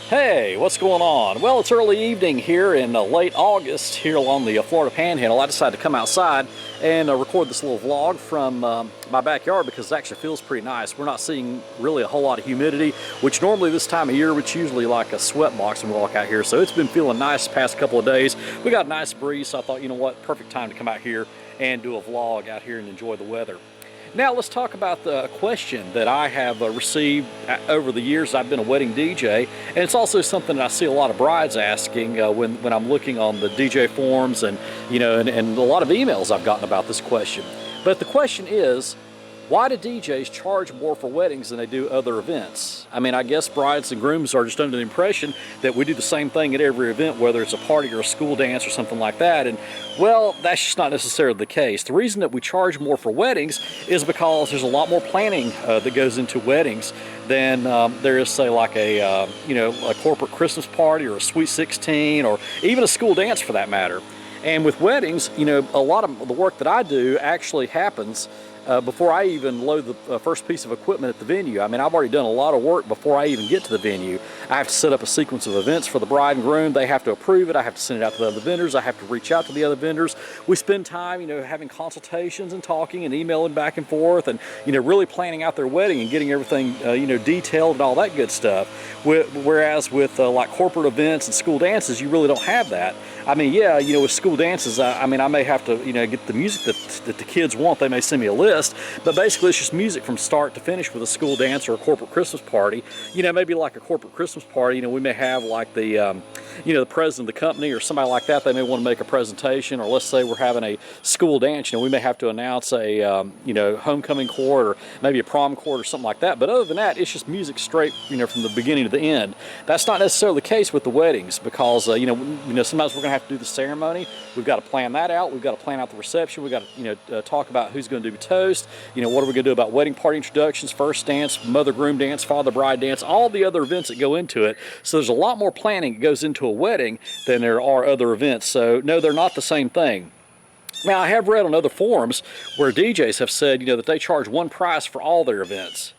Hey, what's going on? Well, it's early evening here in late August here along the Florida Panhandle. I decided to come outside and record this little vlog from my backyard because it actually feels pretty nice. We're not seeing really a whole lot of humidity, which normally this time of year, it's usually like a sweat box when we walk out here. So it's been feeling nice the past couple of days. We got a nice breeze, so I thought, you know what, perfect time to come out here and do a vlog out here and enjoy the weather. Now let's talk about the question that I have received over the years. I've been a wedding DJ, and it's also something that I see a lot of brides asking when I'm looking on the DJ forums and a lot of emails I've gotten about this question. But the question is, why do DJs charge more for weddings than they do other events? I mean, I guess brides and grooms are just under the impression that we do the same thing at every event, whether it's a party or a school dance or something like that. And well, that's just not necessarily the case. The reason that we charge more for weddings is because there's a lot more planning that goes into weddings than there is, say, like a corporate Christmas party or a Sweet 16 or even a school dance for that matter. And with weddings, a lot of the work that I do actually happens before I even load the first piece of equipment at the venue. I mean, I've already done a lot of work before I even get to the venue. I have to set up a sequence of events for the bride and groom. They have to approve it. I have to send it out to the other vendors. I have to reach out to the other vendors. We spend time, having consultations and talking and emailing back and forth and, really planning out their wedding and getting everything, detailed and all that good stuff. Whereas with like corporate events and school dances, you really don't have that. I mean, yeah, with school dances, I may have to, get the music that the kids want. They may send me a list, but basically it's just music from start to finish with a school dance or a corporate Christmas party. Maybe like a corporate Christmas party, we may have like the, the president of the company or somebody like that. They may want to make a presentation, or let's say we're having a school dance, we may have to announce a, homecoming chord or maybe a prom chord or something like that. But other than that, it's just music straight, from the beginning to the end. That's not necessarily the case with the weddings because, sometimes we're going to have to do the ceremony. We've got to plan that out. We've got to plan out the reception. We've got to, talk about who's going to do toast. What are we going to do about wedding party introductions, first dance, mother groom dance, father bride dance, all the other events that go into it. So there's a lot more planning that goes into a wedding than there are other events. So no, they're not the same thing. Now, I have read on other forums where DJs have said, that they charge one price for all their events.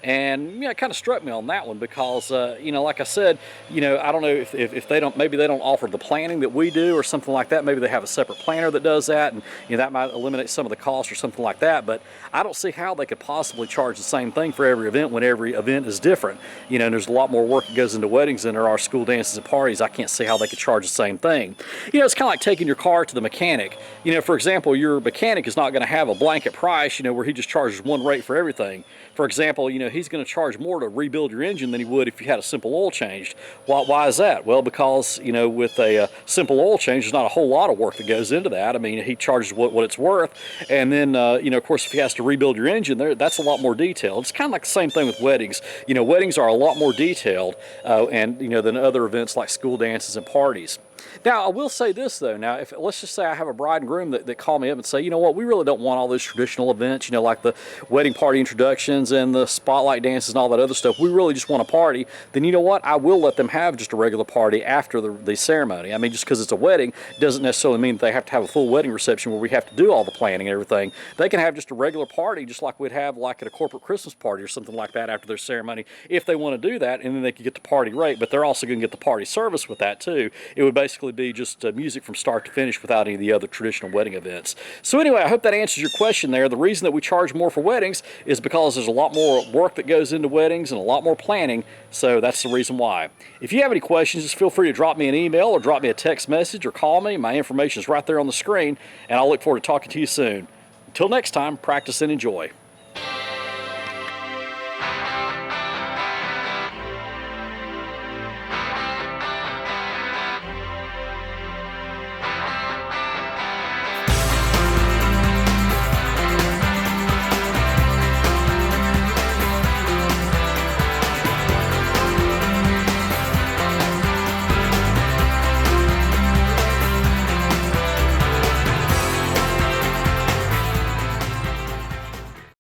And it kind of struck me on that one because, like I said, I don't know if they don't, maybe they don't offer the planning that we do or something like that. Maybe they have a separate planner that does that, and that might eliminate some of the cost or something like that. But I don't see how they could possibly charge the same thing for every event when every event is different. And there's a lot more work that goes into weddings than there are school dances and parties. I can't see how they could charge the same thing. It's kind of like taking your car to the mechanic. For example, your mechanic is not going to have a blanket price, where he just charges one rate for everything. For example, he's going to charge more to rebuild your engine than he would if you had a simple oil change. Why is that? Well, because, with a simple oil change, there's not a whole lot of work that goes into that. I mean, he charges what it's worth. And then, of course, if he has to rebuild your engine, that's a lot more detailed. It's kind of like the same thing with weddings. Weddings are a lot more detailed than other events like school dances and parties. Now, I will say this, though. Now, if let's just say I have a bride and groom that call me up and say, you know what, we really don't want all those traditional events, like the wedding party introductions and the spotlight dances and all that other stuff. We really just want a party. Then you know what? I will let them have just a regular party after the ceremony. I mean, just because it's a wedding doesn't necessarily mean that they have to have a full wedding reception where we have to do all the planning and everything. They can have just a regular party, just like we'd have like at a corporate Christmas party or something like that after their ceremony, if they want to do that, and then they can get the party rate. But they're also going to get the party service with that too. It would basically be just music from start to finish without any of the other traditional wedding events. So anyway, I hope that answers your question there. The reason that we charge more for weddings is because there's a lot more work that goes into weddings and a lot more planning, so that's the reason why. If you have any questions, just feel free to drop me an email or drop me a text message or call me. My information is right there on the screen, and I'll look forward to talking to you soon. Until next time, practice and enjoy.